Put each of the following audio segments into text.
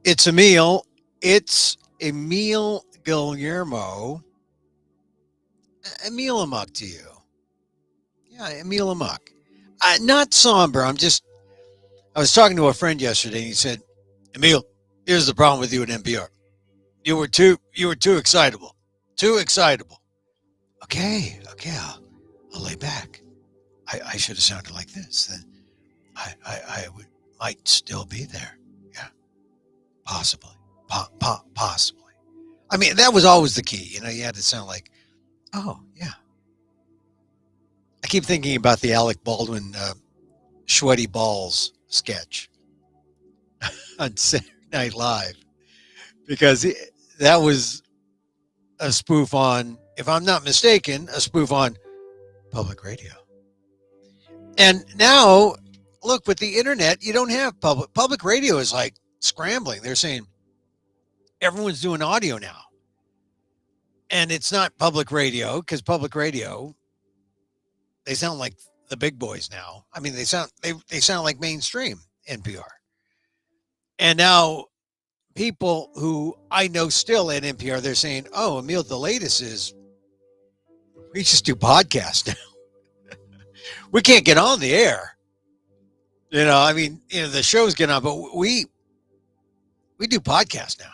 It's Emil. It's Emil Guillermo. Emil Amok to you. Yeah, Emil Amok. Not somber. I was talking to a friend yesterday and he said, Emil, here's the problem with you at NPR. You were too excitable. Too excitable. Okay, I'll lay back. I should have sounded like this. Then might still be there. Yeah, possibly. Possibly. I mean, that was always the key. You had to sound like, oh, yeah. I keep thinking about the Alec Baldwin Sweaty Balls sketch on Saturday Night Live because that was a spoof on, if I'm not mistaken, a spoof on public radio. And now, look, with the internet, you don't have public radio is like scrambling. They're saying everyone's doing audio now. And it's not public radio because public radio, they sound like the big boys now. I mean, they sound like mainstream NPR. And now people who I know still at NPR, they're saying, oh, Emil, the latest is we just do podcasts now. We can't get on the air. The shows get on, but we do podcasts now.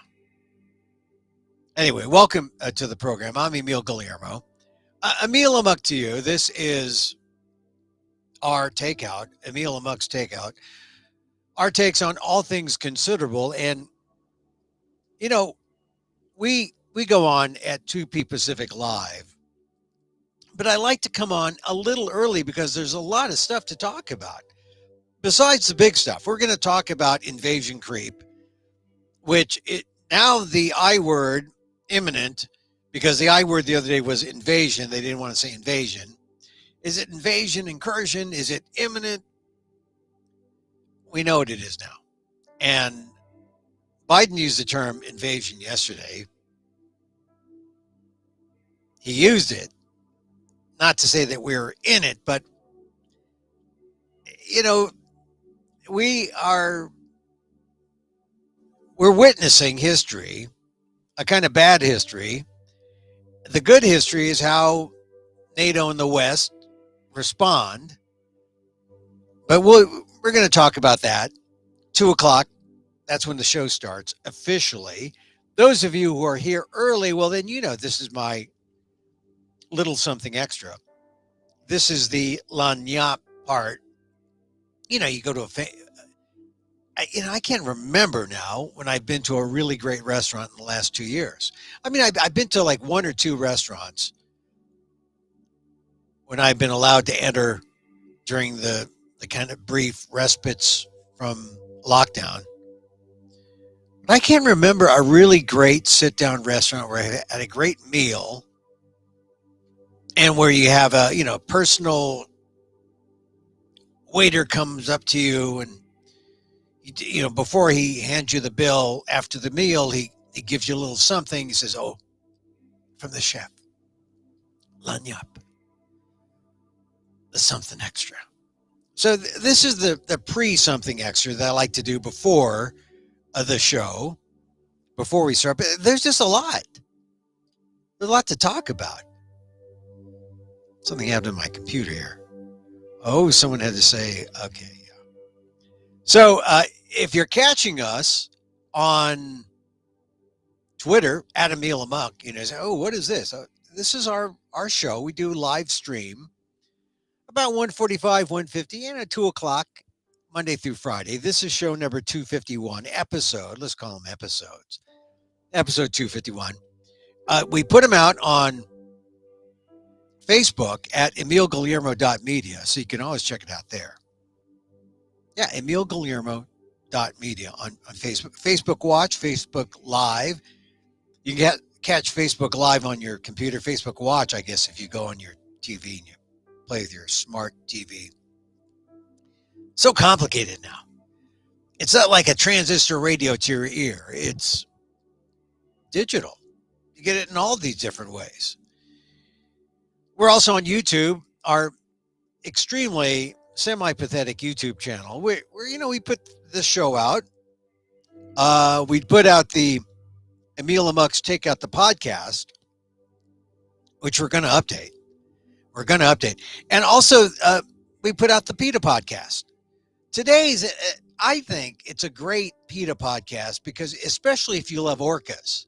Anyway, welcome to the program. I'm Emil Guillermo. Emil Amok to you. This is our takeout, Emil Amok's takeout. Our takes on all things considerable. And, we go on at 2P Pacific Live. But I like to come on a little early because there's a lot of stuff to talk about. Besides the big stuff, we're going to talk about invasion creep, now the I word imminent, because the I word the other day was invasion. They didn't want to say invasion. Is it invasion, incursion? Is it imminent? We know what it is now. And Biden used the term invasion yesterday. He used it, not to say that we're in it, but, we're witnessing history, a kind of bad history. The good history is how NATO and the West respond. But we're going to talk about that. 2:00, that's when the show starts officially. Those of you who are here early, well, then this is my little something extra. This is the lagniappe part. You go to I can't remember now when I've been to a really great restaurant in the last 2 years. I mean, I've been to like one or two restaurants when I've been allowed to enter during the kind of brief respites from lockdown. But I can't remember a really great sit-down restaurant where I had a great meal and where you have a, personal waiter comes up to you and, before he hands you the bill after the meal, he gives you a little something. He says, oh, from the chef, lagniappe, the something extra. So this is the pre-something extra that I like to do before the show, before we start. But there's just a lot. There's a lot to talk about. Something happened to my computer here. Oh, someone had to say, okay. So if you're catching us on Twitter, at Emil Amok, say, oh, what is this? This is our show. We do live stream about 1:45, 1:50, and at 2:00, Monday through Friday. This is show number 251, episode. Let's call them episodes. Episode 251. We put them out on Facebook at emilguillermo.media, so you can always check it out there. Yeah, emilguillermo.media on Facebook. Facebook Watch, Facebook Live. You can catch Facebook Live on your computer. Facebook Watch, I guess, if you go on your TV and you play with your smart TV. So complicated now. It's not like a transistor radio to your ear. It's digital. You get it in all these different ways. We're also on YouTube, our extremely semi-pathetic YouTube channel where we put this show out We put out the Emil Amok's Take Out the Podcast, which we're going to update. And also, we put out the PETA podcast. Today's, I think it's a great PETA podcast because, especially if you love orcas,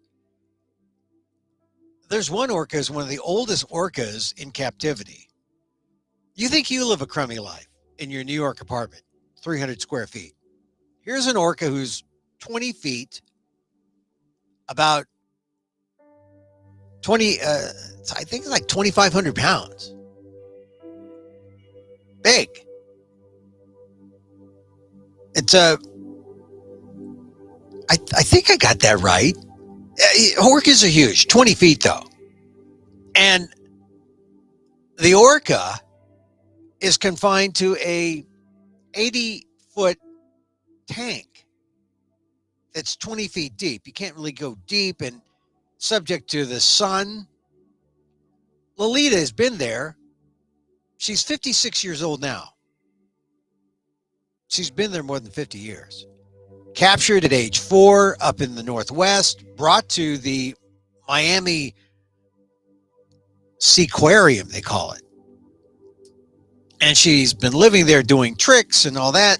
there's one orca is one of the oldest orcas in captivity. You think you live a crummy life in your New York apartment, 300 square feet. Here's an orca who's 20 feet, about 20, I think it's like 2,500 pounds. Big. It's I think I got that right. Orcas are huge, 20 feet though. And the orca is confined to a 80-foot tank that's 20 feet deep. You can't really go deep and subject to the sun. Lolita has been there. She's 56 years old now. She's been there more than 50 years. Captured at age 4 up in the Northwest, brought to the Miami Seaquarium, they call it. And she's been living there doing tricks and all that,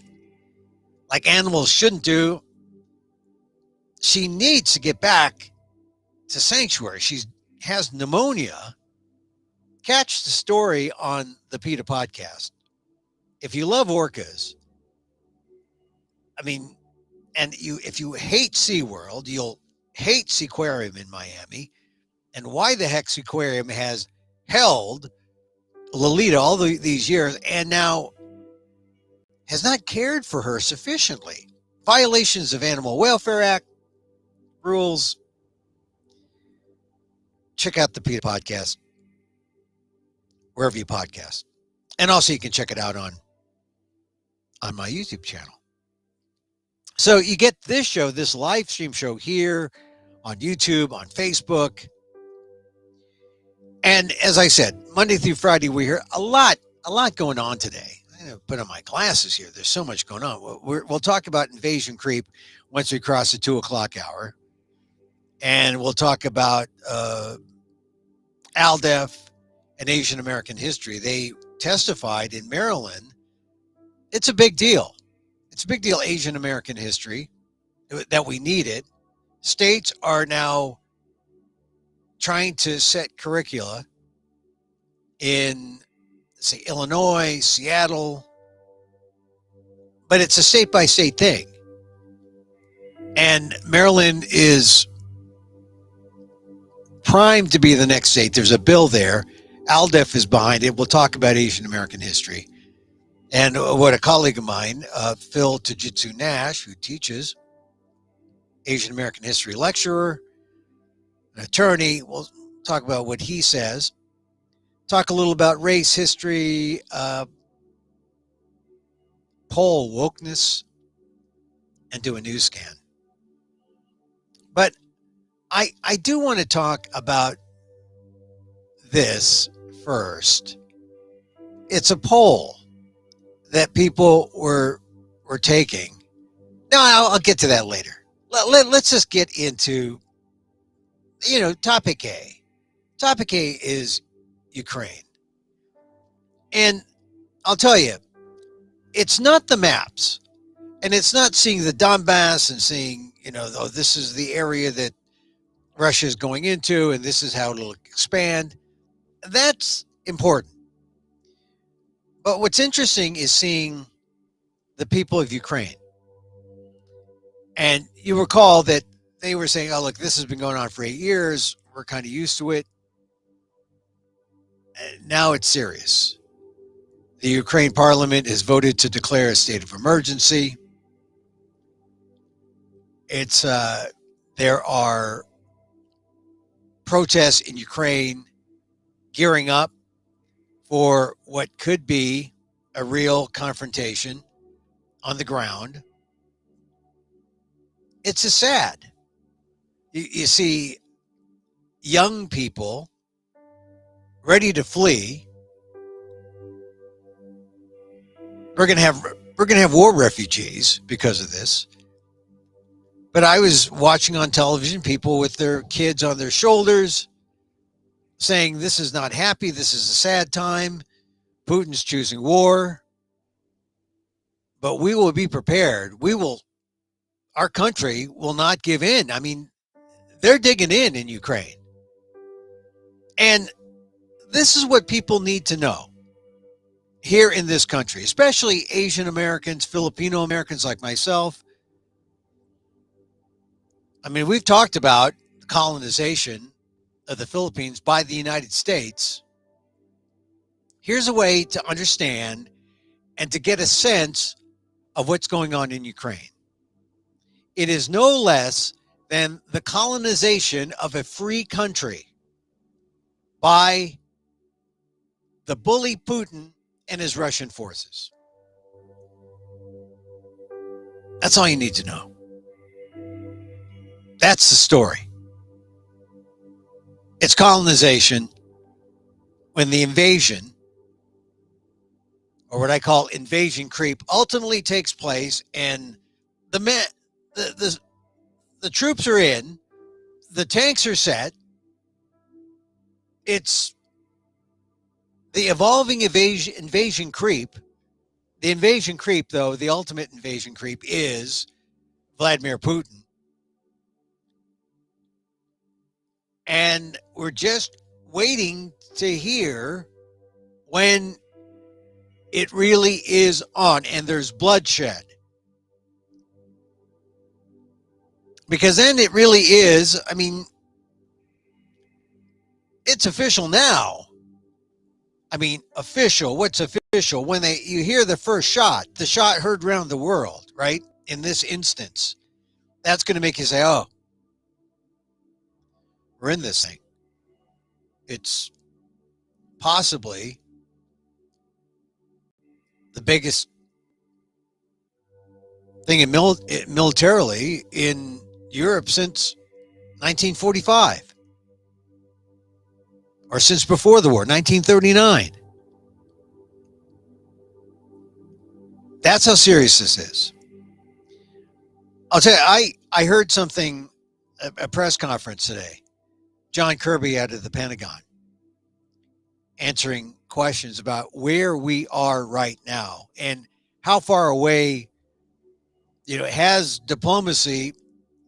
like animals shouldn't do. She needs to get back to sanctuary. She has pneumonia. Catch the story on the PETA podcast. If you love orcas, I mean, and if you hate SeaWorld, you'll hate Seaquarium in Miami. And why the heck Seaquarium has held Lolita all these years and now has not cared for her sufficiently. Violations of Animal Welfare Act rules. Check out the PETA podcast, wherever you podcast. And also you can check it out on my YouTube channel. So you get this show, this live stream show here on YouTube, on Facebook. And as I said, Monday through Friday, we hear a lot going on today. I'm going to put on my glasses here. There's so much going on. We'll talk about invasion creep once we cross the 2 o'clock hour. And we'll talk about AALDEF and Asian American history. They testified in Maryland. It's a big deal. It's a big deal, Asian American history, that we need it. States are now trying to set curricula in, say, Illinois, Seattle, but it's a state-by-state thing. And Maryland is primed to be the next state. There's a bill there. AALDEF is behind it. We'll talk about Asian American history. And what a colleague of mine, Phil Tajitsu Nash, who teaches Asian American history, lecturer, an attorney, we'll talk about what he says. Talk a little about race, history, poll wokeness, and do a news scan. But I do want to talk about this first. It's a poll that people were taking. No, I'll get to that later. Let's just get into, topic A. Topic A is Ukraine. And I'll tell you, it's not the maps. And it's not seeing the Donbass and seeing, oh, this is the area that Russia is going into and this is how it'll expand. That's important. But what's interesting is seeing the people of Ukraine. And you recall that they were saying, oh, look, this has been going on for 8 years. We're kind of used to it. And now it's serious. The Ukraine parliament has voted to declare a state of emergency. There are protests in Ukraine gearing up for what could be a real confrontation on the ground. It's a sad. You see young people ready to flee. We're going to have war refugees because of this. But I was watching on television people with their kids on their shoulders saying, this is not happy. This is a sad time. Putin's choosing war. But we will be prepared. Our country will not give in. I mean, they're digging in Ukraine. And this is what people need to know here in this country, especially Asian Americans, Filipino Americans like myself. I mean, we've talked about the colonization of the Philippines by the United States. Here's a way to understand and to get a sense of what's going on in Ukraine. It is no less than the colonization of a free country by the bully Putin and his Russian forces. That's all you need to know. That's the story. It's colonization when the invasion, or what I call invasion creep, ultimately takes place, and the troops are in, the tanks are set. It's the evolving invasion creep. The invasion creep, though, the ultimate invasion creep is Vladimir Putin. And we're just waiting to hear when it really is on and there's bloodshed. Because then it really is, I mean, it's official now. I mean, official, what's official? When you hear the first shot, the shot heard around the world, right? In this instance, that's going to make you say, oh, we're in this thing. It's possibly the biggest thing militarily in Europe since 1945. Or since before the war, 1939. That's how serious this is. I'll tell you, I heard something, a press conference today. John Kirby out of the Pentagon answering questions about where we are right now and how far away, has diplomacy,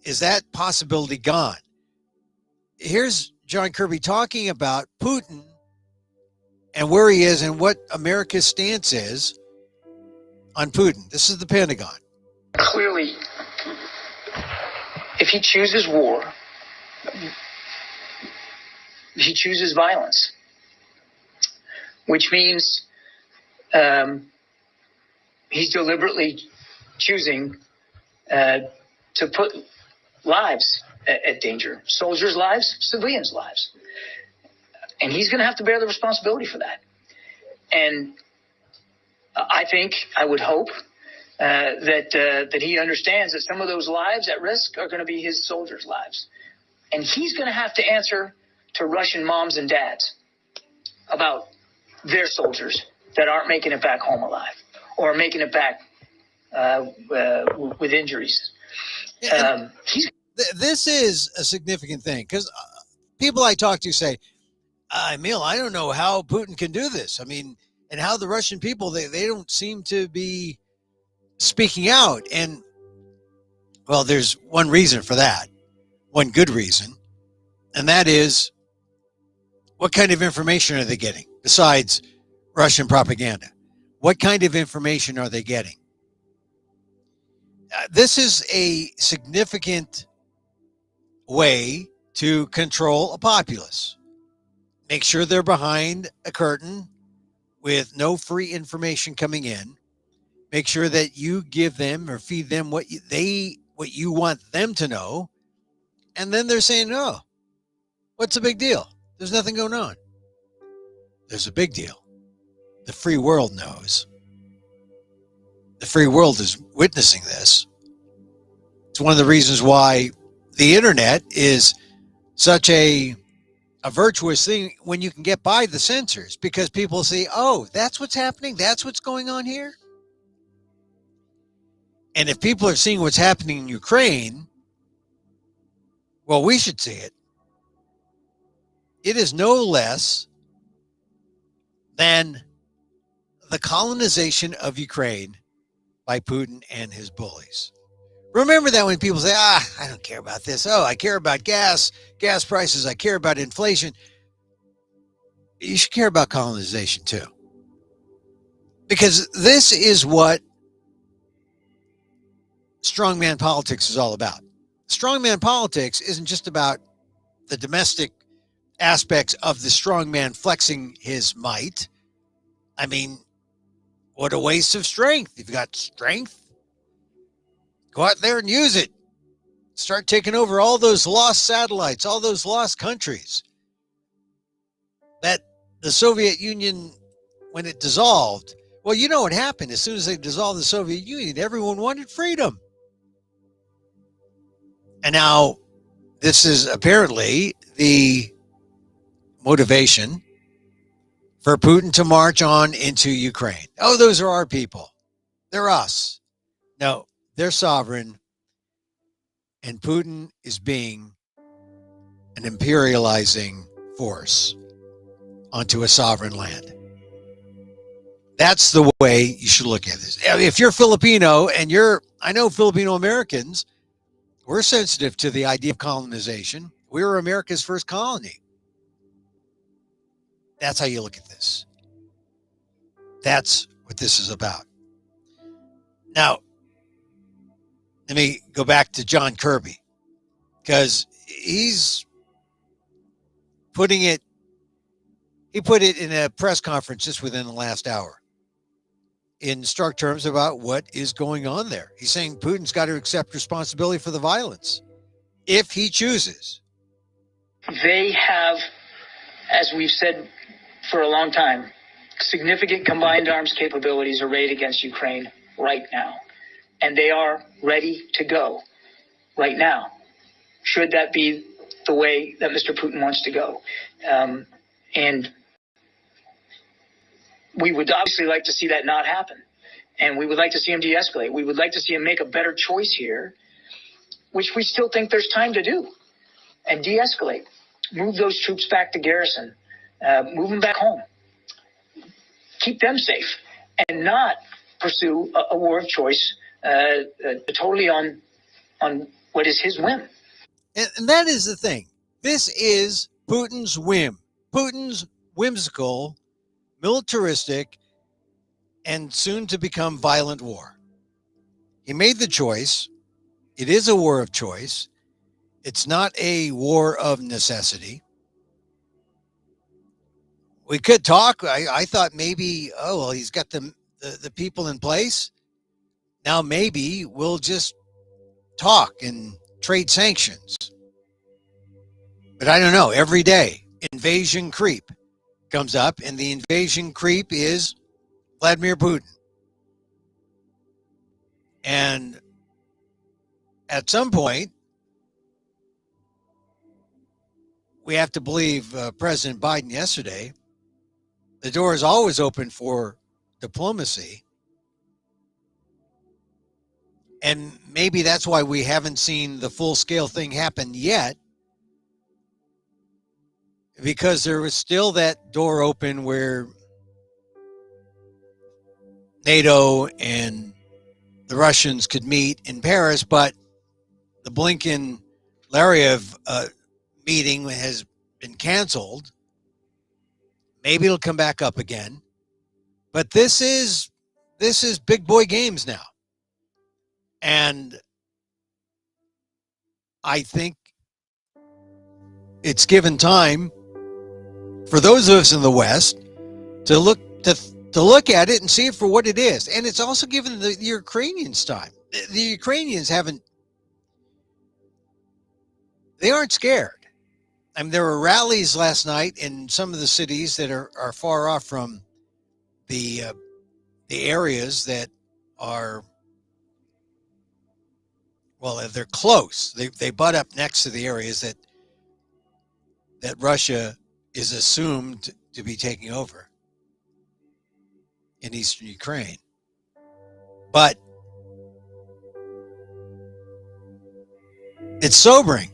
is that possibility gone? Here's John Kirby talking about Putin and where he is and what America's stance is on Putin. This is the Pentagon. Clearly, if he chooses war, he chooses violence, which means he's deliberately choosing to put lives at danger, soldiers' lives, civilians' lives. And he's going to have to bear the responsibility for that. And I would hope that he understands that some of those lives at risk are going to be his soldiers' lives. And he's going to have to answer to Russian moms and dads about their soldiers that aren't making it back home alive or making it back with injuries. This is a significant thing because people I talk to say, Emil, I don't know how Putin can do this. I mean, and how the Russian people, they don't seem to be speaking out. And, well, there's one reason for that, one good reason, and that is what kind of information are they getting besides Russian propaganda? What kind of information are they getting? This is a significant way to control a populace. Make sure they're behind a curtain with no free information coming in. Make sure that you give them or feed them what you want them to know. And then they're saying, no, what's the big deal? There's nothing going on. There's a big deal. The free world knows. The free world is witnessing this. It's one of the reasons why the internet is such a virtuous thing when you can get by the censors, because people see, oh, that's what's happening. That's what's going on here. And if people are seeing what's happening in Ukraine, well, we should see it. It is no less than the colonization of Ukraine by Putin and his bullies. Remember that when people say, I don't care about this. Oh, I care about gas prices. I care about inflation. You should care about colonization too. Because this is what strongman politics is all about. Strongman politics isn't just about the domestic aspects of the strongman flexing his might. I mean, what a waste of strength. You've got strength. Go out there and use it. Start taking over all those lost satellites, all those lost countries. That the Soviet Union, when it dissolved, well, you know what happened. As soon as they dissolved the Soviet Union, everyone wanted freedom. And now this is apparently the motivation for Putin to march on into Ukraine. Oh, those are our people. They're us. No, they're sovereign. And Putin is being an imperializing force onto a sovereign land. That's the way you should look at this. If you're Filipino and I know Filipino Americans, we're sensitive to the idea of colonization. We were America's first colony. That's how you look at this. That's what this is about. Now, let me go back to John Kirby, because he put it in a press conference just within the last hour in stark terms about what is going on there. He's saying Putin's got to accept responsibility for the violence if he chooses. They have, as we've said for a long time, significant combined arms capabilities arrayed against Ukraine right now. And they are ready to go right now, should that be the way that Mr. Putin wants to go. And we would obviously like to see that not happen. And we would like to see him de-escalate. We would like to see him make a better choice here, which we still think there's time to do, and de-escalate. Move those troops back to garrison. Move them back home. Keep them safe, and not pursue a war of choice totally on what is his whim. And that is the thing. This is Putin's whim. Putin's whimsical, militaristic, and soon to become violent war. He made the choice. It is a war of choice. It's not a war of necessity. We could talk. I thought maybe, he's got the people in place. Now maybe we'll just talk and trade sanctions. But I don't know. Every day, invasion creep comes up, and the invasion creep is Vladimir Putin. And at some point, we have to believe President Biden yesterday, the door is always open for diplomacy. And maybe that's why we haven't seen the full-scale thing happen yet, because there was still that door open where NATO and the Russians could meet in Paris, but the Blinken-Lavrov meeting has been canceled. Maybe it'll come back up again. But this is big boy games now. And I think it's given time for those of us in the West to look at it and see it for what it is. And it's also given the Ukrainians time. The Ukrainians they aren't scared. I mean, there were rallies last night in some of the cities that are far off from the areas that are, well, they're close. They butt up next to the areas that Russia is assumed to be taking over in eastern Ukraine. But it's sobering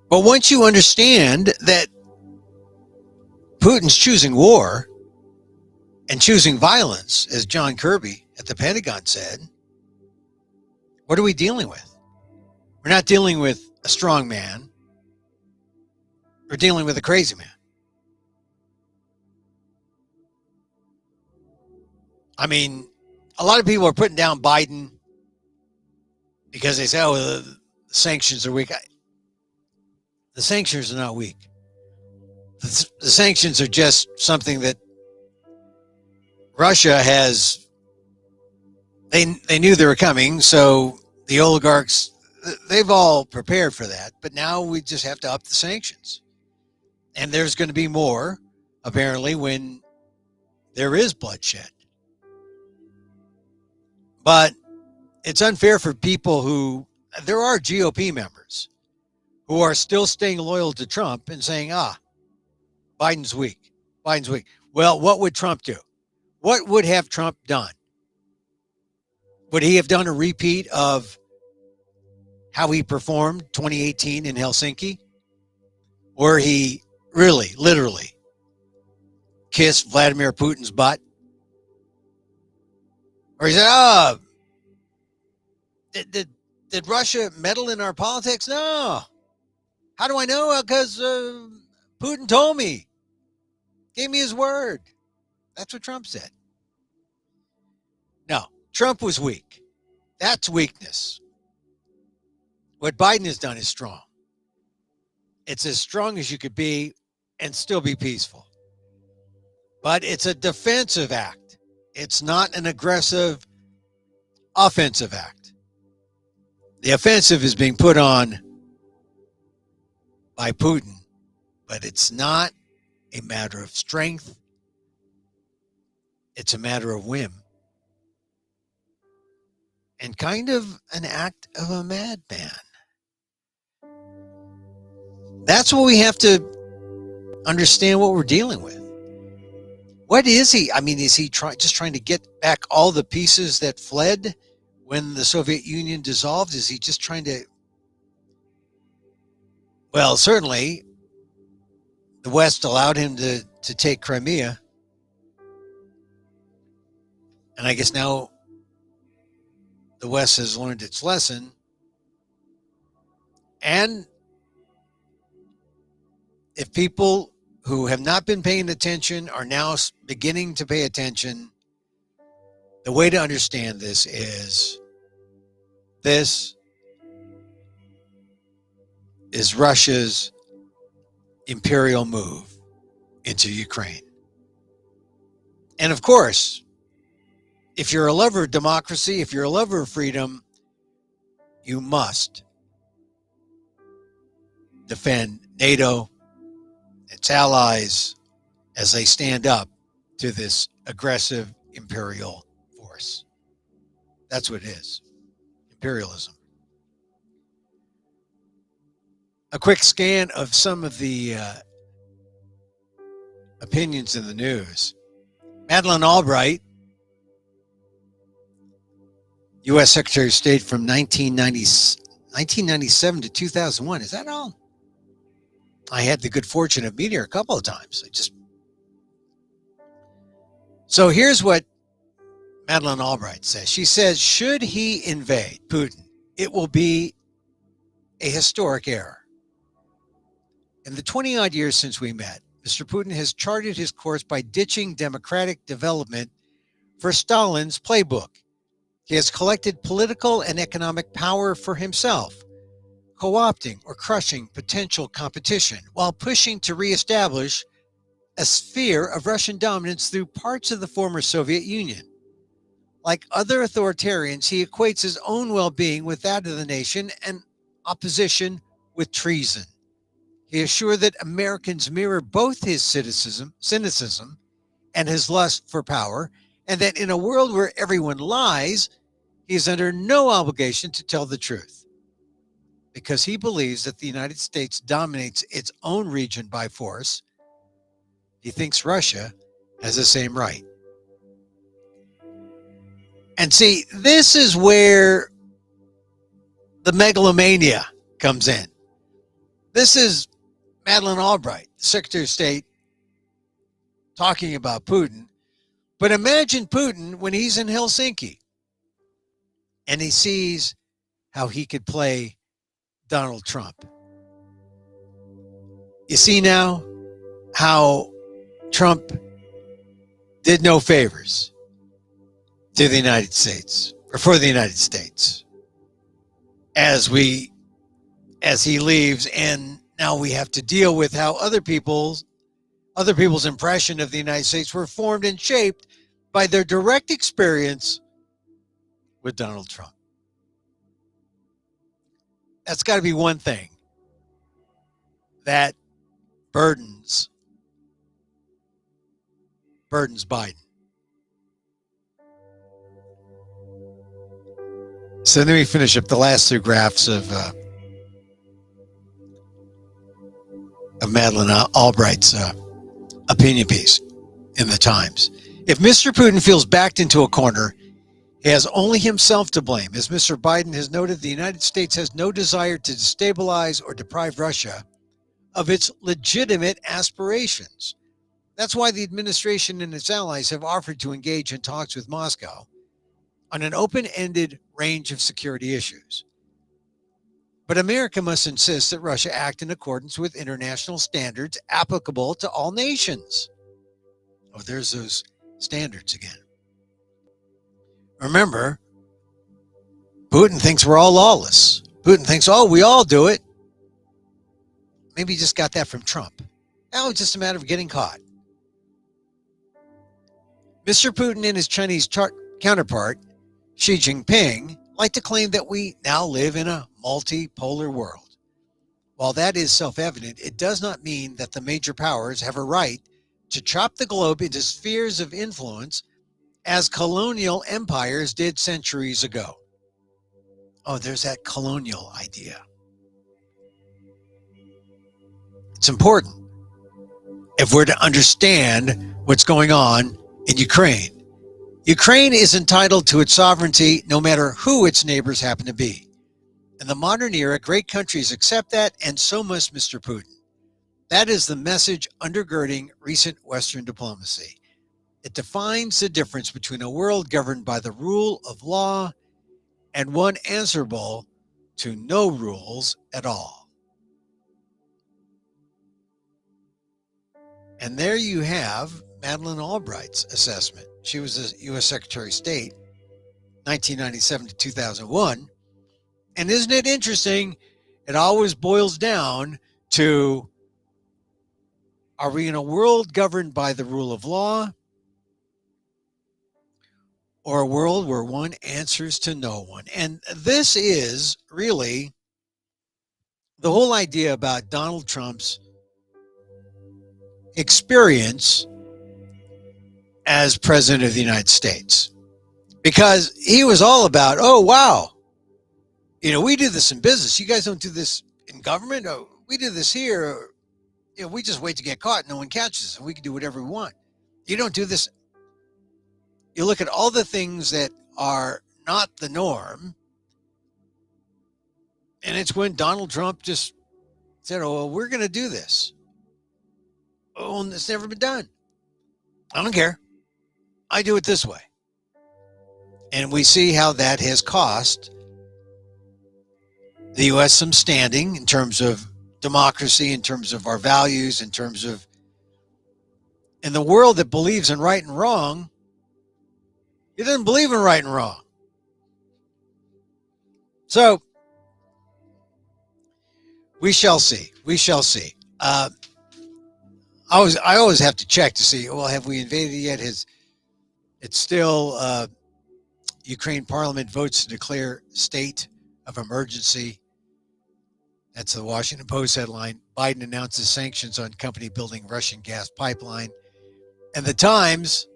But once you understand that Putin's choosing war and choosing violence, as John Kirby at the Pentagon said, what are we dealing with? We're not dealing with a strong man. We're dealing with a crazy man. I mean, a lot of people are putting down Biden because they say, oh, the sanctions are weak. The sanctions are not weak. The sanctions are just something that Russia has, they knew they were coming, so the oligarchs, they've all prepared for that, but now we just have to up the sanctions. And there's going to be more, apparently, when there is bloodshed. But it's unfair for people who, there are GOP members who are still staying loyal to Trump and saying, Biden's weak. Biden's weak. Well, what would Trump do? What would have Trump done? Would he have done a repeat of how he performed 2018 in Helsinki, where he really, literally kissed Vladimir Putin's butt? Or he said, did Russia meddle in our politics? No. How do I know? Because Putin told me, gave me his word. That's what Trump said. No, Trump was weak. That's weakness. What Biden has done is strong. It's as strong as you could be and still be peaceful. But it's a defensive act. It's not an aggressive offensive act. The offensive is being put on by Putin, but it's not a matter of strength. It's a matter of whim. And kind of an act of a madman. That's what we have to understand what we're dealing with. What is he? I mean, is he just trying to get back all the pieces that fled when the Soviet Union dissolved? Is he just trying to... Well, certainly, the West allowed him to take Crimea. And I guess now the West has learned its lesson. And if people who have not been paying attention are now beginning to pay attention, the way to understand this is Russia's imperial move into Ukraine. And of course, if you're a lover of democracy, if you're a lover of freedom, you must defend NATO, its allies, as they stand up to this aggressive imperial force. That's what it is. Imperialism. A quick scan of some of the opinions in the news. Madeleine Albright, U.S. Secretary of State from 1997 to 2001. Is that all? I had the good fortune of meeting her a couple of times. So here's what Madeleine Albright says. She says, should he invade Putin, it will be a historic error. In the 20-odd years since we met, Mr. Putin has charted his course by ditching democratic development for Stalin's playbook. He has collected political and economic power for himself, co-opting or crushing potential competition while pushing to reestablish a sphere of Russian dominance through parts of the former Soviet Union. Like other authoritarians, he equates his own well-being with that of the nation and opposition with treason. He is sure that Americans mirror both his cynicism and his lust for power, and that in a world where everyone lies, he is under no obligation to tell the truth. Because he believes that the United States dominates its own region by force, he thinks Russia has the same right. And see, this is where the megalomania comes in. This is Madeleine Albright, Secretary of State, talking about Putin. But imagine Putin when he's in Helsinki and he sees how he could play Donald Trump. You see now how Trump did no favors to the United States or for the United States as he leaves, and now we have to deal with how other people's impression of the United States were formed and shaped by their direct experience with Donald Trump. That's got to be one thing that burdens Biden. So let me finish up the last two graphs of Madeleine Albright's opinion piece in the Times. If Mr. Putin feels backed into a corner, he has only himself to blame. As Mr. Biden has noted, the United States has no desire to destabilize or deprive Russia of its legitimate aspirations. That's why the administration and its allies have offered to engage in talks with Moscow on an open-ended range of security issues. But America must insist that Russia act in accordance with international standards applicable to all nations. Oh, there's those standards again. Remember, Putin thinks we're all lawless. Putin thinks, oh, we all do it. Maybe he just got that from Trump. Now it's just a matter of getting caught. Mr. Putin and his Chinese counterpart, Xi Jinping, like to claim that we now live in a multipolar world. While that is self-evident, it does not mean that the major powers have a right to chop the globe into spheres of influence as colonial empires did centuries ago. Oh, there's that colonial idea. It's important if we're to understand what's going on in Ukraine. Ukraine is entitled to its sovereignty no matter who its neighbors happen to be. In the modern era, great countries accept that, and so must Mr. Putin. That is the message undergirding recent Western diplomacy. It defines the difference between a world governed by the rule of law and one answerable to no rules at all. And there you have Madeleine Albright's assessment. She was the U.S. Secretary of State, 1997 to 2001. And isn't it interesting? It always boils down to, are we in a world governed by the rule of law, or a world where one answers to no one? And this is really the whole idea about Donald Trump's experience as president of the United States. Because he was all about, oh, wow, we do this in business. You guys don't do this in government. Oh, we do this here. We just wait to get caught. No one catches us, and we can do whatever we want. You don't do this. You look at all the things that are not the norm, and it's when Donald Trump just said, oh, well, we're going to do this. Oh, and it's never been done. I don't care. I do it this way. And we see how that has cost the U.S. some standing in terms of democracy, in terms of our values, in terms of, in the world that believes in right and wrong, he doesn't believe in right and wrong. So we shall see. We shall see. I always have to check to see, well, have we invaded yet? It's still Ukraine Parliament votes to declare state of emergency. That's the Washington Post headline. Biden announces sanctions on company building Russian gas pipeline. And the Times,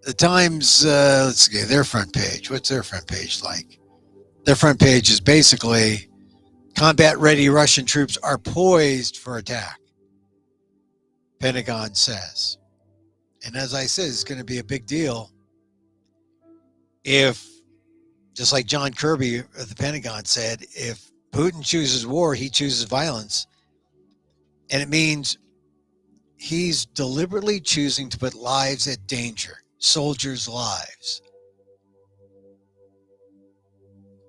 let's see, their front page. What's their front page like? Their front page is basically, combat-ready Russian troops are poised for attack, Pentagon says. And as I said, it's going to be a big deal if, just like John Kirby of the Pentagon said, if Putin chooses war, he chooses violence. And it means he's deliberately choosing to put lives at danger, soldiers' lives.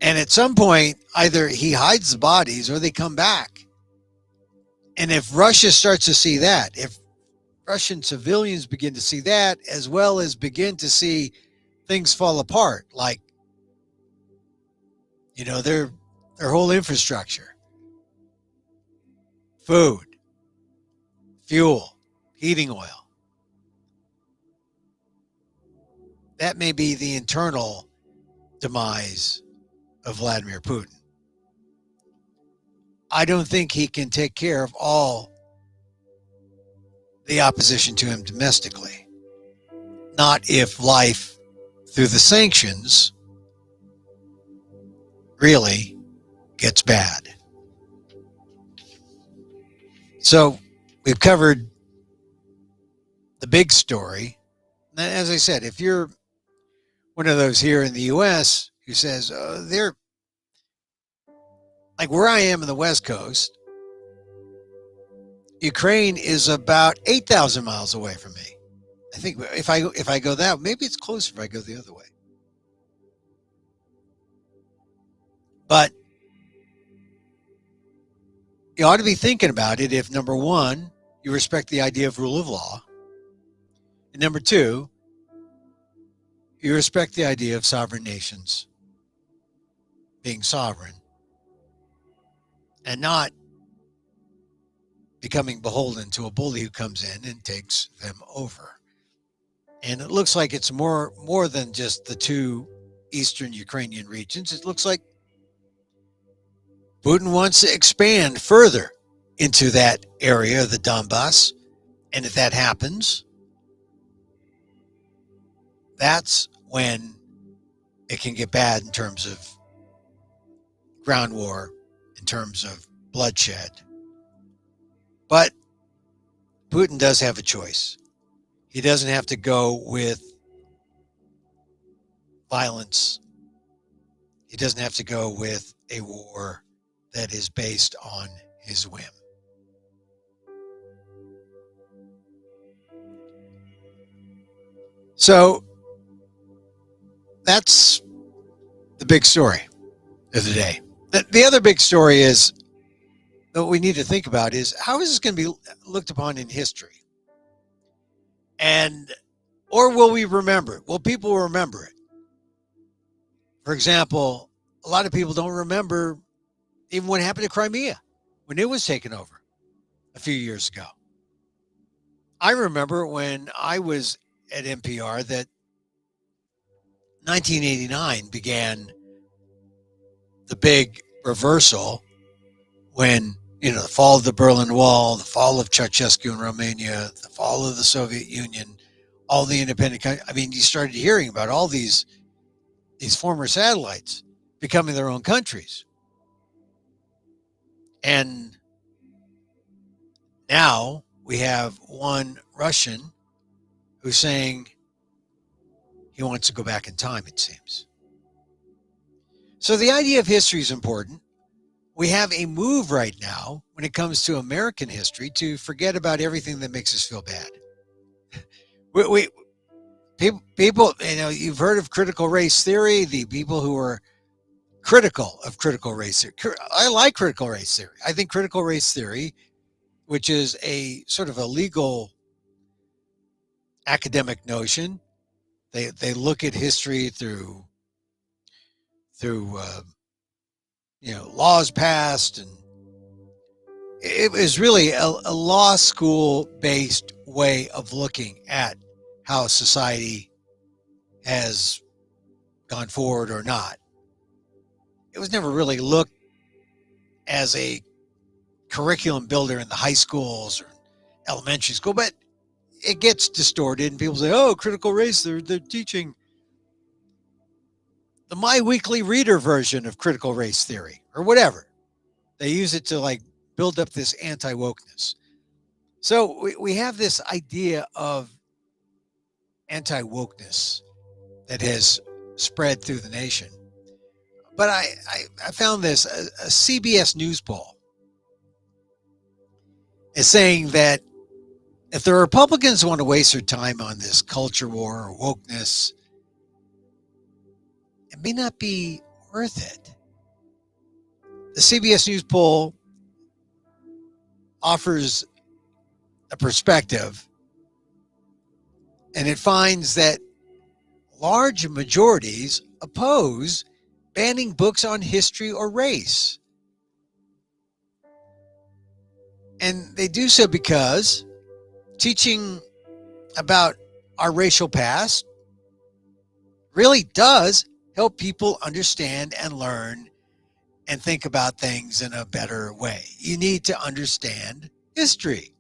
And at some point, either he hides the bodies or they come back. And if Russia starts to see that, if Russian civilians begin to see that, as well as begin to see things fall apart, like, their whole infrastructure, food, fuel, heating oil, that may be the internal demise of Vladimir Putin. I don't think he can take care of all the opposition to him domestically. Not if life through the sanctions really gets bad. So we've covered the big story. As I said, if you're one of those here in the U.S. who says, they're like where I am in the West Coast, Ukraine is about 8,000 miles away from me. I think if I go that, maybe it's closer if I go the other way. But you ought to be thinking about it if, number one, you respect the idea of rule of law, and number two, you respect the idea of sovereign nations being sovereign and not becoming beholden to a bully who comes in and takes them over. And it looks like it's more than just the two eastern Ukrainian regions. It looks like Putin wants to expand further into that area, the Donbass. And if that happens, that's when it can get bad in terms of ground war, in terms of bloodshed. But Putin does have a choice. He doesn't have to go with violence. He doesn't have to go with a war that is based on his whim. So that's the big story of the day. The other big story is that what we need to think about is how is this going to be looked upon in history? Or will we remember it? Will people remember it? For example, a lot of people don't remember even what happened to Crimea when it was taken over a few years ago. I remember when I was at NPR that 1989 began the big reversal when, the fall of the Berlin Wall, the fall of Ceausescu in Romania, the fall of the Soviet Union, all the independent countries. I mean, you started hearing about all these former satellites becoming their own countries. And now we have one Russian who's saying he wants to go back in time, it seems. So the idea of history is important. We have a move right now when it comes to American history to forget about everything that makes us feel bad. People, you've heard of critical race theory, the people who are critical of critical race theory. I like critical race theory. I think critical race theory, which is a sort of a legal academic notion, they look at history through laws passed, and it was really a law school based way of looking at how society has gone forward or not. It was never really looked as a curriculum builder in the high schools or elementary school, but it gets distorted and people say, oh, critical race, they're teaching the My Weekly Reader version of critical race theory or whatever. They use it to build up this anti-wokeness. So we have this idea of anti-wokeness that has spread through the nation. But I found this, a CBS News poll is saying that if the Republicans want to waste their time on this culture war or wokeness, it may not be worth it. The CBS News poll offers a perspective, and it finds that large majorities oppose banning books on history or race. And they do so because teaching about our racial past really does help people understand and learn and think about things in a better way. You need to understand history.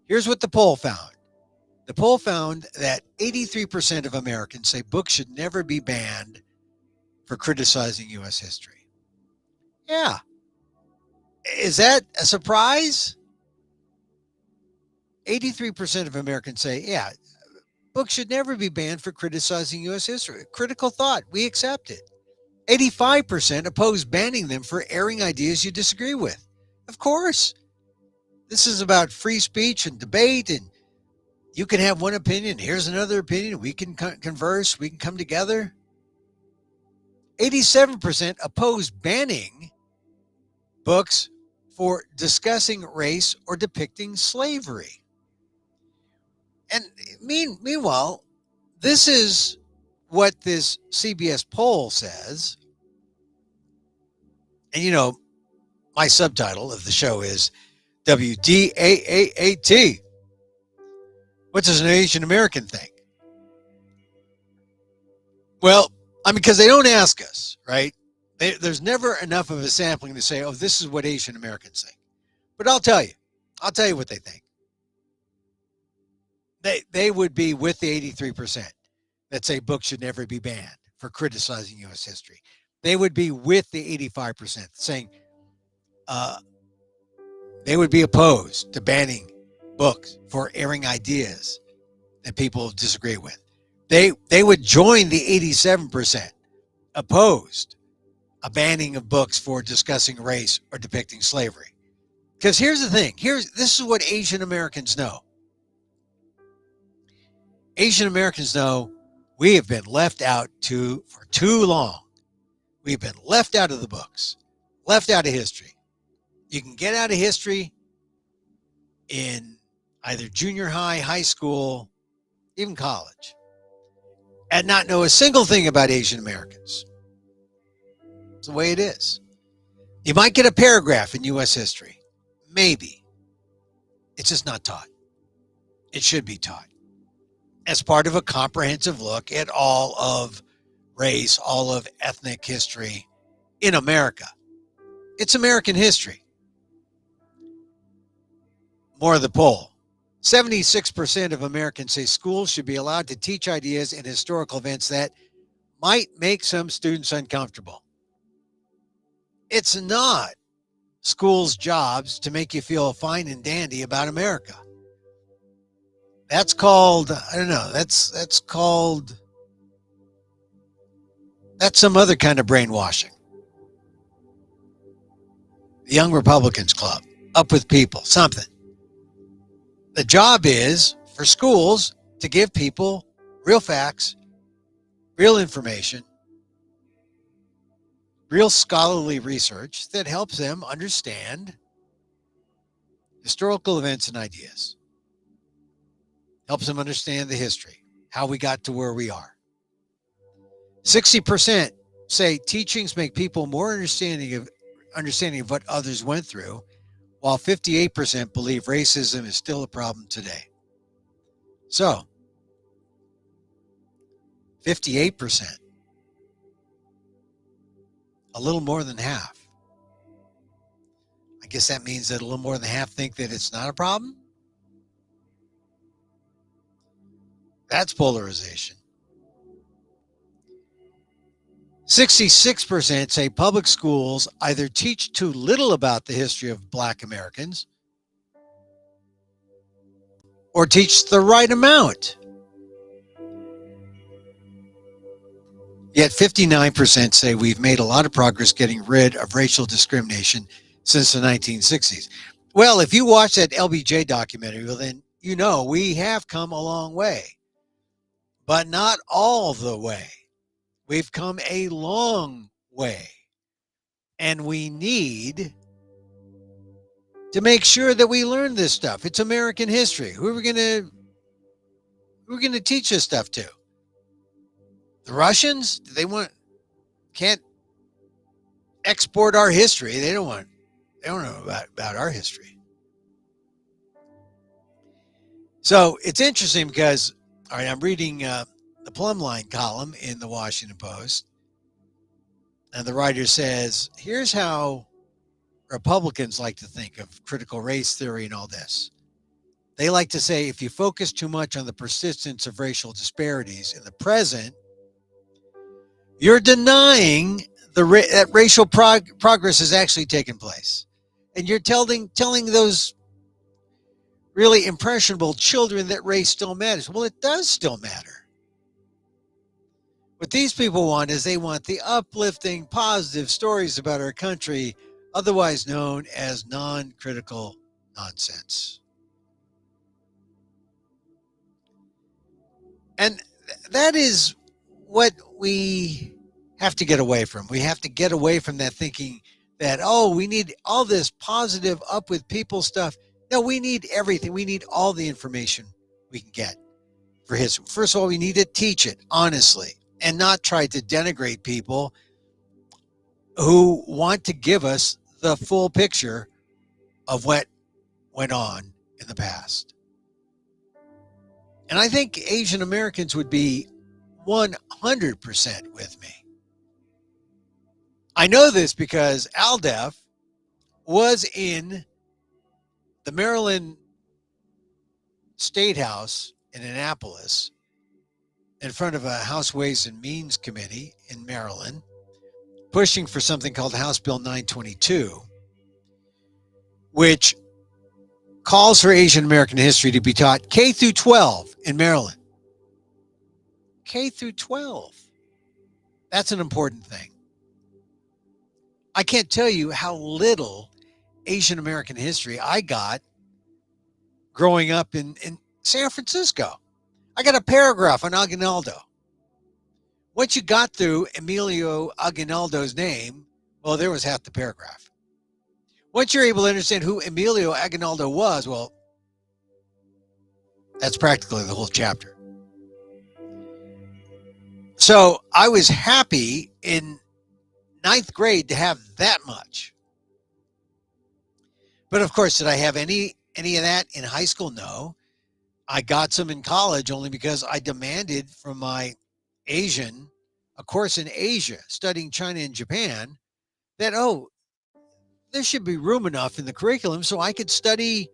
Here's what the poll found. The poll found that 83% of Americans say books should never be banned for criticizing U.S. history. Yeah. Is that a surprise? 83% of Americans say, yeah, books should never be banned for criticizing U.S. history. Critical thought, we accept it. 85% oppose banning them for airing ideas you disagree with. Of course. This is about free speech and debate, and you can have one opinion. Here's another opinion. We can converse. We can come together. 87% oppose banning books for discussing race or depicting slavery. And meanwhile, this is what this CBS poll says. And you know, my subtitle of the show is WDAAAT. What does an Asian American think? Well, I mean, because they don't ask us, right? There's never enough of a sampling to say, oh, this is what Asian Americans think. But I'll tell you what they think. They would be with the 83% that say books should never be banned for criticizing U.S. history. They would be with the 85% saying they would be opposed to banning books for airing ideas that people disagree with. They would join the 87% opposed a banning of books for discussing race or depicting slavery. Because here's the thing. This is what Asian Americans know. Asian Americans know we have been left out for too long. We've been left out of the books, left out of history. You can get out of history in either junior high, high school, even college, and not know a single thing about Asian Americans. It's the way it is. You might get a paragraph in U.S. history. Maybe. It's just not taught. It should be taught as part of a comprehensive look at all of race, all of ethnic history in America. It's American history. More of the poll. 76% of Americans say schools should be allowed to teach ideas and historical events that might make some students uncomfortable. It's not schools' jobs to make you feel fine and dandy about America. That's called, I don't know, that's some other kind of brainwashing. The Young Republicans Club, Up with People, something. The job is for schools to give people real facts, real information, real scholarly research that helps them understand historical events and ideas. Helps them understand the history, how we got to where we are. 60% say teachings make people more understanding of what others went through, while 58% believe racism is still a problem today. So, 58%, a little more than half. I guess that means that a little more than half think that it's not a problem. That's polarization. 66% say public schools either teach too little about the history of Black Americans or teach the right amount. Yet 59% say we've made a lot of progress getting rid of racial discrimination since the 1960s. Well, if you watch that LBJ documentary, well, then you know we have come a long way, but not all the way. We've come a long way, and we need to make sure that we learn this stuff. It's American history. Who are we going to teach this stuff to? The Russians? They can't export our history. They don't know about our history. So it's interesting because, all right, I'm reading the Plumline column in the Washington Post, and the writer says, here's how Republicans like to think of critical race theory and all this. They like to say if you focus too much on the persistence of racial disparities in the present, you're denying that racial progress has actually taken place. And you're telling those really impressionable children that race still matters. Well, it does still matter. What these people want is they want the uplifting, positive stories about our country, otherwise known as non-critical nonsense. And that is what we have to get away from. We have to get away from that thinking that, oh, we need all this positive, up with people stuff. No, we need everything. We need all the information we can get for history. First of all, we need to teach it honestly and not try to denigrate people who want to give us the full picture of what went on in the past. And I think Asian Americans would be 100% with me. I know this because AALDEF was in the Maryland State House in Annapolis in front of a House Ways and Means Committee in Maryland, pushing for something called House Bill 922, which calls for Asian American history to be taught K through 12 in Maryland. K through 12. That's an important thing. I can't tell you how little Asian American history I got growing up in San Francisco. I got a paragraph on Aguinaldo. Once you got through Emilio Aguinaldo's name, well, there was half the paragraph. Once you're able to understand who Emilio Aguinaldo was, well, that's practically the whole chapter. So I was happy in 9th grade to have that much. But of course, did I have any of that in high school? No. I got some in college only because I demanded from my Asian, a course in Asia, studying China and Japan, that, oh, there should be room enough in the curriculum so I could study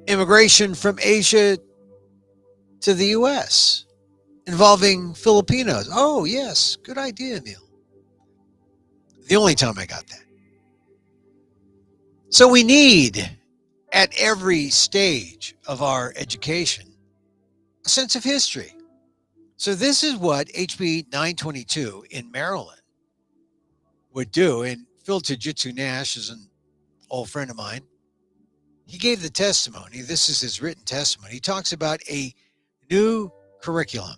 immigration from Asia to the U.S. involving Filipinos. Oh, yes. Good idea, Emil. The only time I got that. So we need, at every stage of our education, a sense of history. So this is what HB 922 in Maryland would do. And Phil Tajitsu Nash is an old friend of mine. He gave the testimony. This is his written testimony. He talks about a new curriculum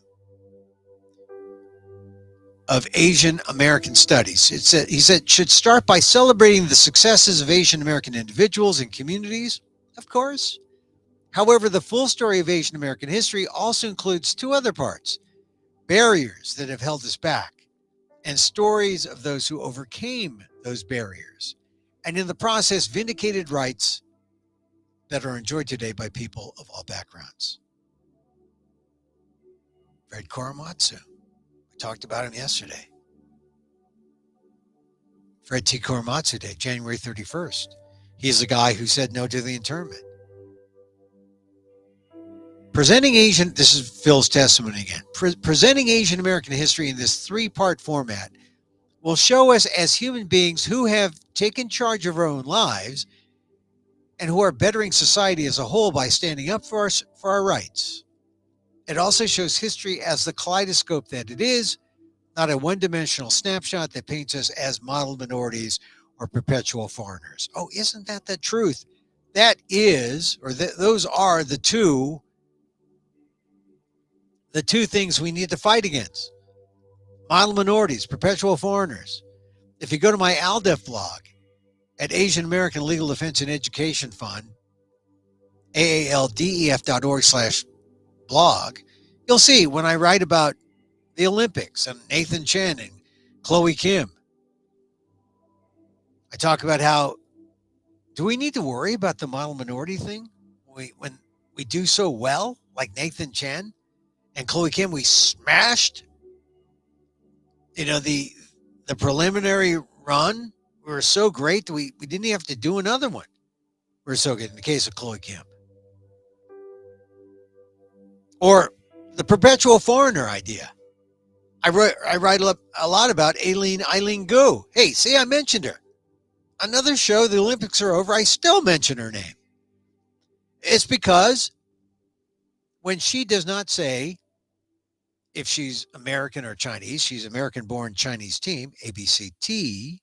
of Asian American studies. He said, should start by celebrating the successes of Asian American individuals and communities, of course. However, the full story of Asian American history also includes two other parts: barriers that have held us back, and stories of those who overcame those barriers, and in the process vindicated rights that are enjoyed today by people of all backgrounds. Fred Korematsu. We talked about him yesterday. Fred T. Korematsu Day, January 31st. He's the guy who said no to the internment. Presenting Asian, this is Phil's testimony again. Presenting Asian American history in this three-part format will show us as human beings who have taken charge of our own lives and who are bettering society as a whole by standing up for our rights. It also shows history as the kaleidoscope that it is, not a one-dimensional snapshot that paints us as model minorities or perpetual foreigners. Oh, isn't that the truth? That is, or those are the two things we need to fight against: model minorities, perpetual foreigners. If you go to my AALDEF blog at Asian American Legal Defense and Education Fund, AALDEF.org/blog, you'll see when I write about the Olympics and Nathan Chen and Chloe Kim, I talk about how, do we need to worry about the model minority thing when we do so well, like Nathan Chen and Chloe Kim? We smashed, the preliminary run. We were so great that we didn't even have to do another one. We were so good in the case of Chloe Kim. Or the perpetual foreigner idea. I write a lot about Eileen Gu. Hey, see, I mentioned her. Another show, the Olympics are over, I still mention her name. It's because when she does not say if she's American or Chinese, she's American-born Chinese team, ABCT.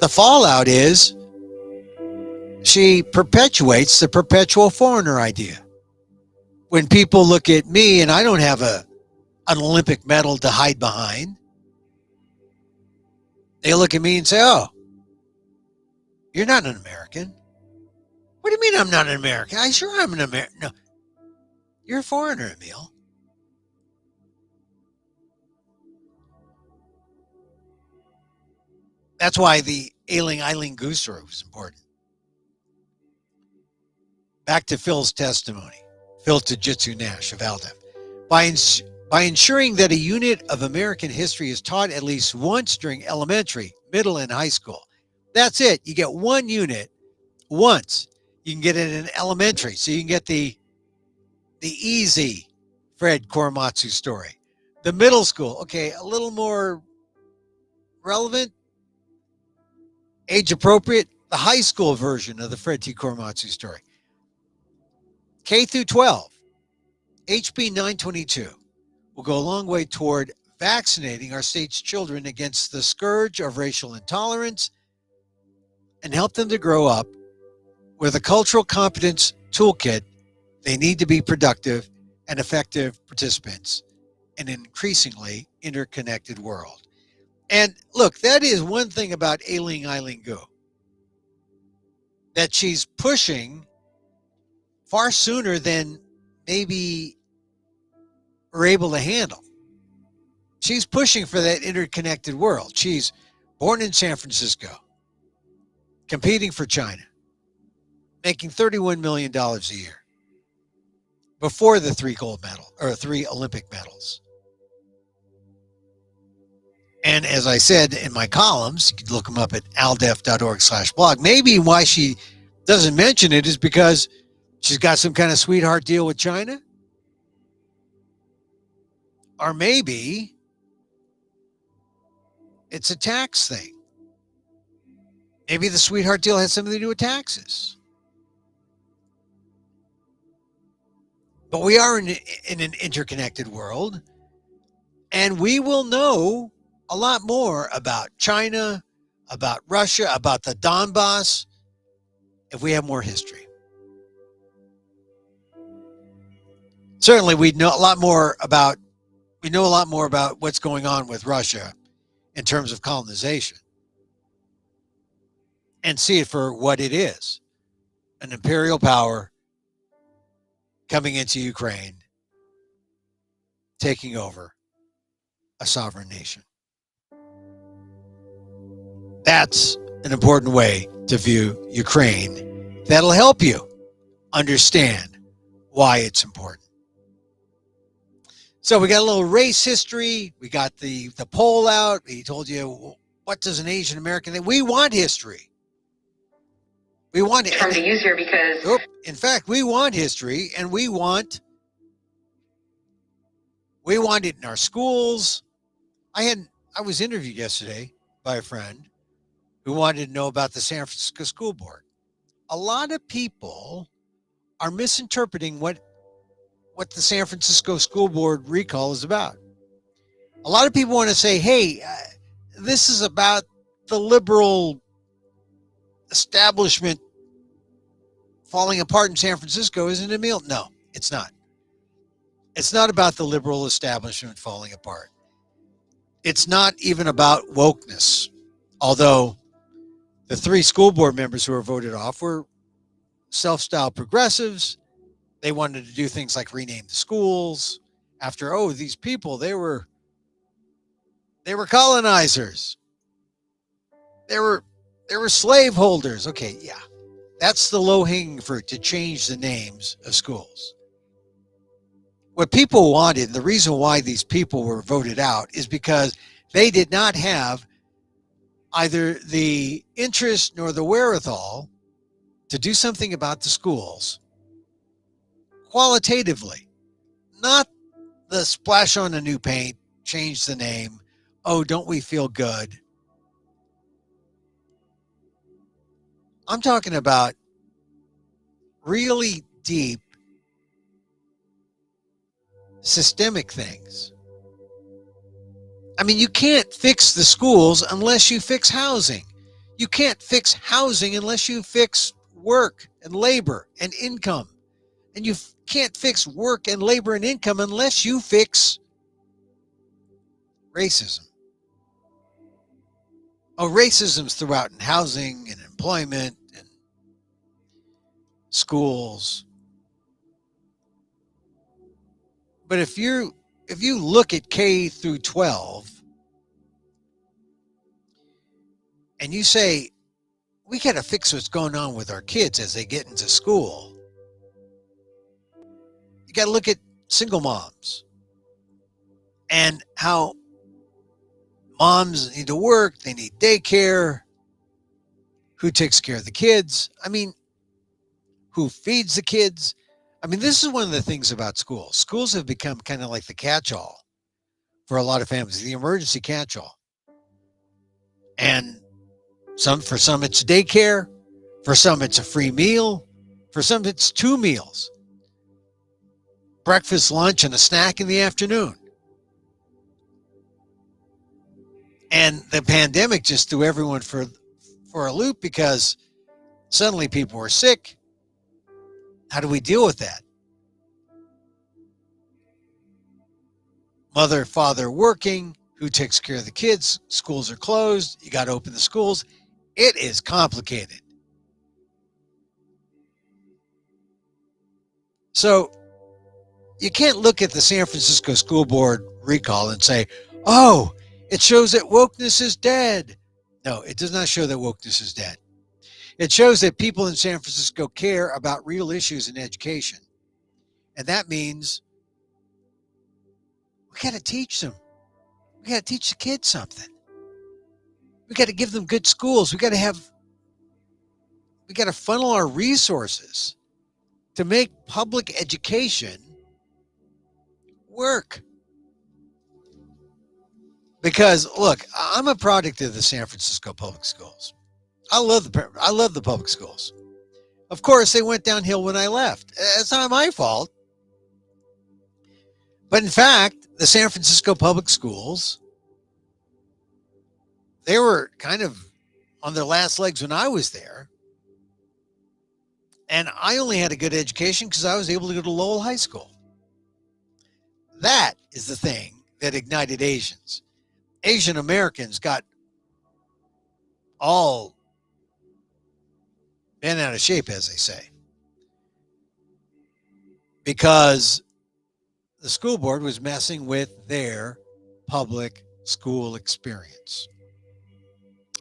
The fallout is she perpetuates the perpetual foreigner idea. When people look at me and I don't have an Olympic medal to hide behind, they look at me and say, oh, you're not an American. What do you mean I'm not an American? I sure am an American. No, you're a foreigner, Emil. That's why the Eileen Gu story was important. Back to Phil's testimony. Phil Tajitsu Nash of AALDEF. By ensuring that a unit of American history is taught at least once during elementary, middle, and high school. That's it. You get one unit once. You can get it in elementary. So you can get the easy Fred Korematsu story. The middle school, okay, a little more relevant, age appropriate, the high school version of the Fred T. Korematsu story. K through 12, HB 922 will go a long way toward vaccinating our state's children against the scourge of racial intolerance and help them to grow up with a cultural competence toolkit they need to be productive and effective participants in an increasingly interconnected world. And look, that is one thing about Eileen Gu, that she's pushing far sooner than maybe we're able to handle. She's pushing for that interconnected world. She's born in San Francisco, competing for China, making $31 million a year before the 3 Olympic medals. And as I said in my columns, you can look them up at aldef.org/blog. Maybe why she doesn't mention it is because she's got some kind of sweetheart deal with China. Or maybe it's a tax thing. Maybe the sweetheart deal has something to do with taxes. But we are in an interconnected world, and we will know a lot more about China, about Russia, about the Donbass, if we have more history. Certainly, we know a lot more about what's going on with Russia in terms of colonization, and see it for what it is: an imperial power coming into Ukraine, taking over a sovereign nation. That's an important way to view Ukraine. That'll help you understand why it's important. So we got a little race history. We got the poll out. He told you, what does an Asian American think? We want history. We want it. Term to use here because. In fact, we want history, and we want it in our schools. I was interviewed yesterday by a friend who wanted to know about the San Francisco School Board. A lot of people are misinterpreting what the San Francisco School Board recall is about. A lot of people want to say, hey, this is about the liberal establishment falling apart in San Francisco, isn't it, Emil? No, it's not. It's not about the liberal establishment falling apart. It's not even about wokeness, although the 3 school board members who were voted off were self-styled progressives. They wanted to do things like rename the schools after, these people, they were colonizers. They were slaveholders. Okay, yeah. That's the low-hanging fruit, to change the names of schools. What people wanted, the reason why these people were voted out, is because they did not have either the interest nor the wherewithal to do something about the schools qualitatively, not the splash on a new paint, change the name. Oh, don't we feel good? I'm talking about really deep systemic things. I mean, you can't fix the schools unless you fix housing. You can't fix housing unless you fix work and labor and income. And you can't fix work and labor and income unless you fix racism. Racism's throughout in housing and employment and schools. But if you look at K through 12 and you say, we got to fix what's going on with our kids as they get into school, you got to look at single moms and how moms need to work, they need daycare, who takes care of the kids? I mean, who feeds the kids? I mean, this is one of the things about schools. Schools have become kind of like the catch-all for a lot of families, the emergency catch-all. And for some it's daycare, for some it's a free meal, for some it's 2 meals. Breakfast, lunch, and a snack in the afternoon. And the pandemic just threw everyone for a loop because suddenly people were sick. How do we deal with that? Mother, father working, who takes care of the kids? Schools are closed. You got to open the schools. It is complicated. So you can't look at the San Francisco School Board recall and say, oh, it shows that wokeness is dead. No, it does not show that wokeness is dead. It shows that people in San Francisco care about real issues in education. And that means we got to teach them. We got to teach the kids something. We got to give them good schools. We got to funnel our resources to make public education work. Because look, I'm a product of the San Francisco public schools. I love the public schools. Of course, they went downhill when I left. It's not my fault. But in fact, the San Francisco public schools, they were kind of on their last legs when I was there. And I only had a good education because I was able to go to Lowell High School. That is the thing that ignited Asians. Asian Americans got all bent out of shape, as they say, because the school board was messing with their public school experience,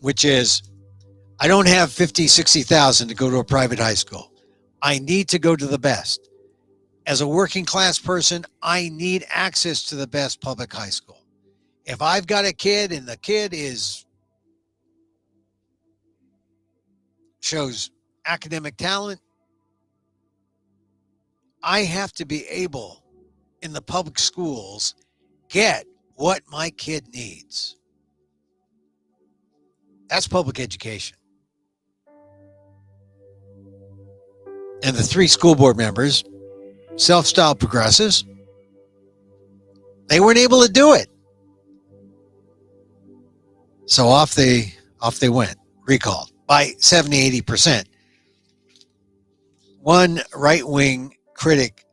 which is, I don't have 50, 60,000 to go to a private high school. I need to go to the best. As a working class person, I need access to the best public high school. If I've got a kid and the kid shows academic talent, I have to be able in the public schools get what my kid needs. That's public education. And the 3 school board members, self-styled progressives, they weren't able to do it. So off they went, recalled by 70-80%. One right-wing critic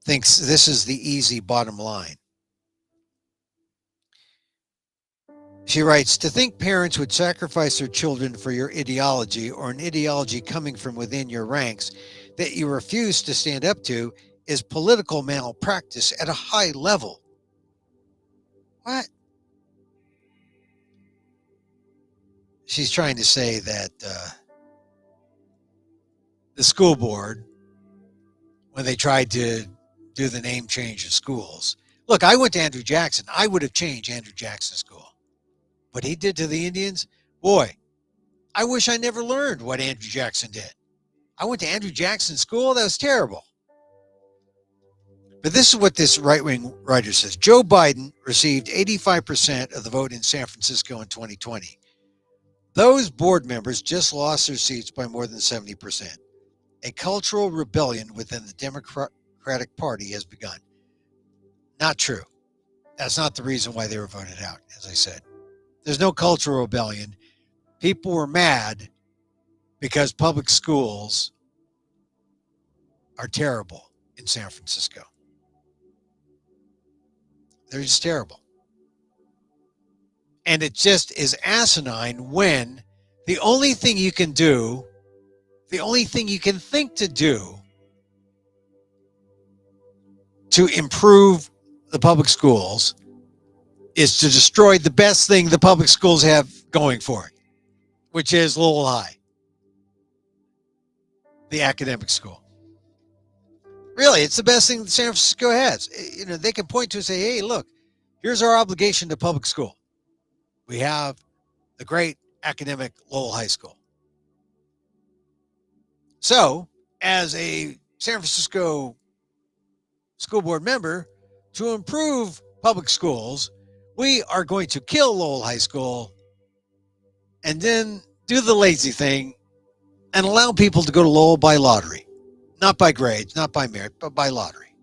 thinks this is the easy bottom line. She writes, to think parents would sacrifice their children for your ideology or an ideology coming from within your ranks that you refuse to stand up to is political malpractice at a high level. What? She's trying to say that the school board, when they tried to do the name change of schools. Look, I went to Andrew Jackson. I would have changed Andrew Jackson School. What he did to the Indians, boy, I wish I never learned what Andrew Jackson did. I went to Andrew Jackson School. That was terrible. But this is what this right-wing writer says. Joe Biden received 85% of the vote in San Francisco in 2020. Those board members just lost their seats by more than 70%. A cultural rebellion within the Democratic Party has begun. Not true. That's not the reason why they were voted out, as I said. There's no cultural rebellion. People were mad because public schools are terrible in San Francisco. They're just terrible. And it just is asinine when the only thing you can do, the only thing you can think to do to improve the public schools is to destroy the best thing the public schools have going for it, which is Lowell High, the academic school. Really, it's the best thing that San Francisco has. You know, they can point to and say, hey, look, here's our obligation to public school. We have the great academic Lowell High School. So, as a San Francisco school board member, to improve public schools, we are going to kill Lowell High School and then do the lazy thing and allow people to go to Lowell by lottery. Not by grades, not by merit, but by lottery.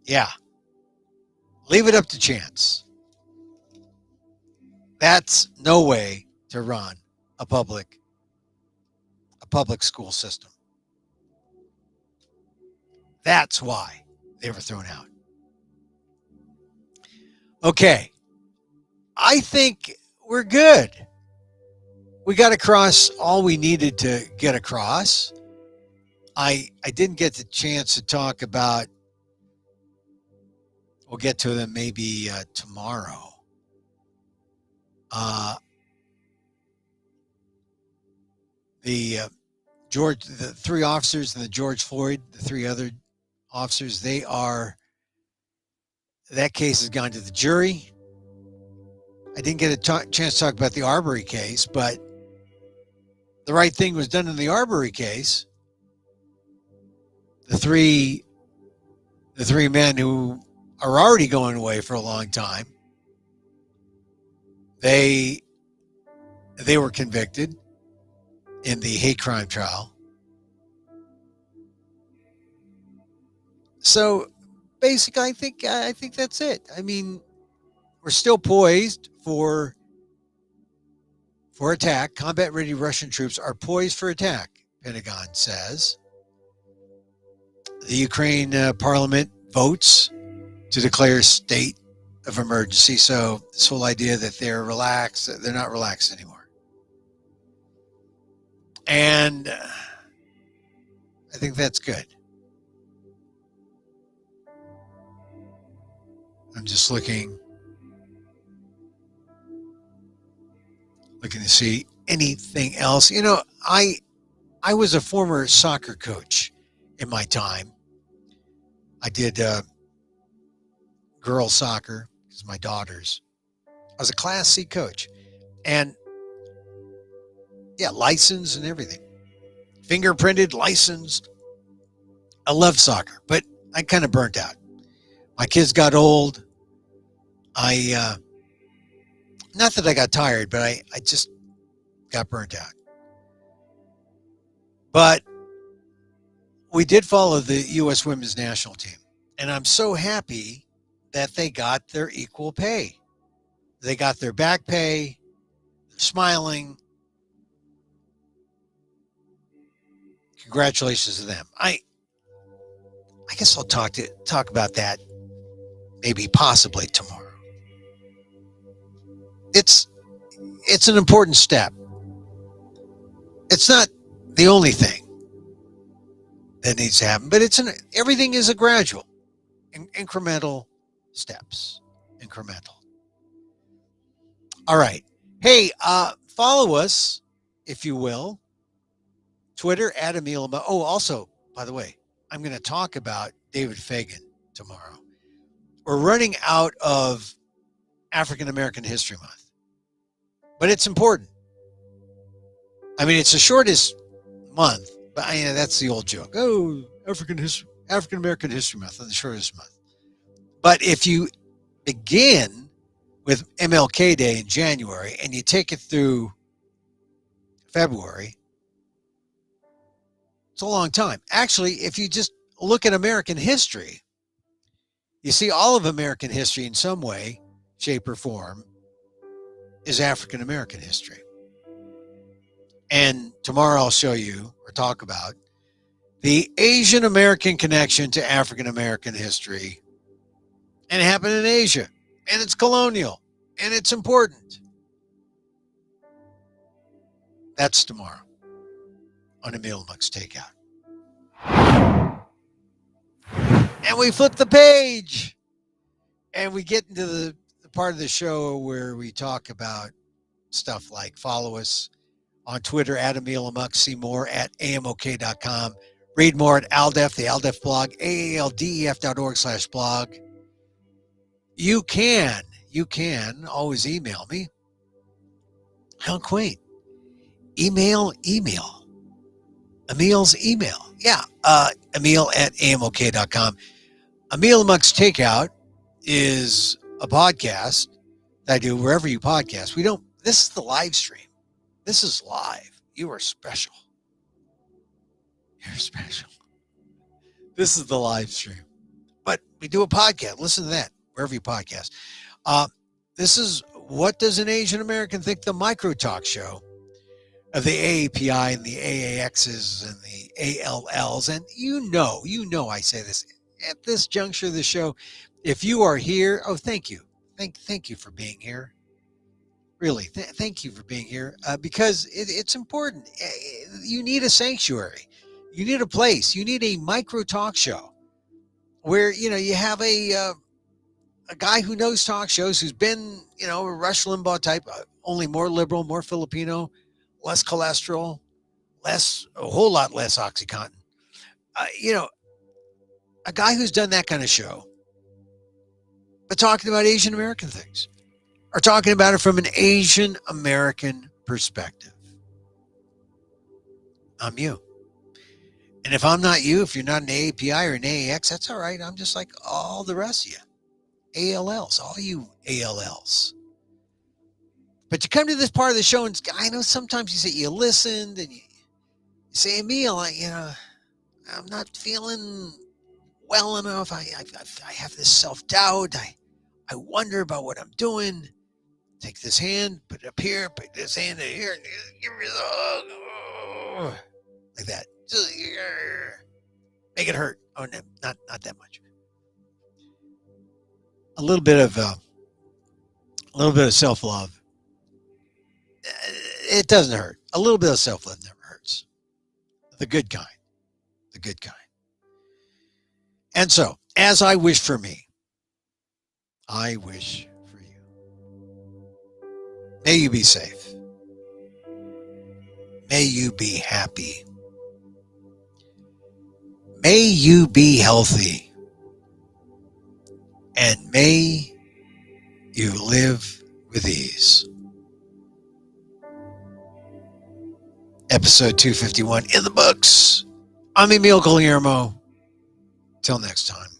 Yeah. Leave it up to chance. That's no way to run a public school system. That's why they were thrown out. Okay. I think we're good. We got across all we needed to get across. I didn't get the chance to talk about, we'll get to them maybe tomorrow. The 3 officers and the George Floyd, the 3 other officers, that case has gone to the jury. I didn't get a chance to talk about the Arbery case, but the right thing was done in the Arbery case. The three men who are already going away for a long time, they were convicted in the hate crime trial. So basically, I think that's it. I mean, we're still poised for attack. Combat-ready Russian troops are poised for attack, Pentagon says. The Ukraine parliament votes to declare a state of emergency. So this whole idea that they're relaxed, they're not relaxed anymore. And I think that's good. I'm just looking to see anything else. You know, I was a former soccer coach in my time. I did girls soccer because my daughters. I was a Class C coach, and yeah, licensed and everything, fingerprinted, licensed. I loved soccer, but I kind of burnt out. My kids got old. Not that I got tired, but I just got burnt out. But we did follow the U.S. women's national team. And I'm so happy that they got their equal pay. They got their back pay. They're smiling. Congratulations to them. I guess I'll talk about that maybe possibly tomorrow. It's an important step. It's not the only thing that needs to happen, but everything is a gradual, incremental steps. Incremental. All right. Hey, follow us, if you will. Twitter at Emil. Oh, also, by the way, I'm going to talk about David Fagan tomorrow. We're running out of African American History Month, but it's important. I mean, it's the shortest month, but that's the old joke. Oh, African American History Month, the shortest month. But if you begin with MLK Day in January and you take it through February, it's a long time. Actually, if you just look at American history, you see all of American history in some way, shape, or form is African American history. And tomorrow I'll show you or talk about the Asian American connection to African American history. And it happened in Asia. And it's colonial. And it's important. That's tomorrow on Emil Muck's Takeout. And we flip the page. And we get into the part of the show where we talk about stuff like follow us on Twitter at Emil Muck, see more at amok.com. Read more at AALDEF, the AALDEF blog, aaldef.org/blog. You can always email me. How quaint. Email. Emil's email. Yeah, Emil at amok.com. Emil Muck's Takeout is a podcast that I do wherever you podcast. This is the live stream. This is live. You are special. You're special. This is the live stream. But we do a podcast. Listen to that wherever you podcast. This is What Does an Asian American Think? The micro talk show of the AAPI and the AAXs and the ALLs. And you know I say this at this juncture of the show. If you are here, thank you. Thank you for being here. Really, thank you for being here because it's important. You need a sanctuary. You need a place. You need a micro talk show where, you have a guy who knows talk shows, who's been, a Rush Limbaugh type, only more liberal, more Filipino, less cholesterol, a whole lot less OxyContin. A guy who's done that kind of show, but talking about Asian American things, or talking about it from an Asian American perspective. I'm you. And if I'm not you, if you're not an AAPI or an AAX, that's all right. I'm just like all the rest of you. ALLs, all you ALLs. But you come to this part of the show, and I know sometimes you say you listened, and you say, Emil, I'm not feeling well enough. I have this self-doubt. I wonder about what I'm doing. Take this hand, put it up here, put this hand in here, give me like that. Make it hurt. Oh, no, not that much. A little bit of self-love. It doesn't hurt. A little bit of self-love never hurts. The good kind. The good kind. And so, as I wish for me, I wish for you. May you be safe. May you be happy. May you be healthy. And may you live with ease. Episode 251 in the books. I'm Emil Guillermo. Till next time.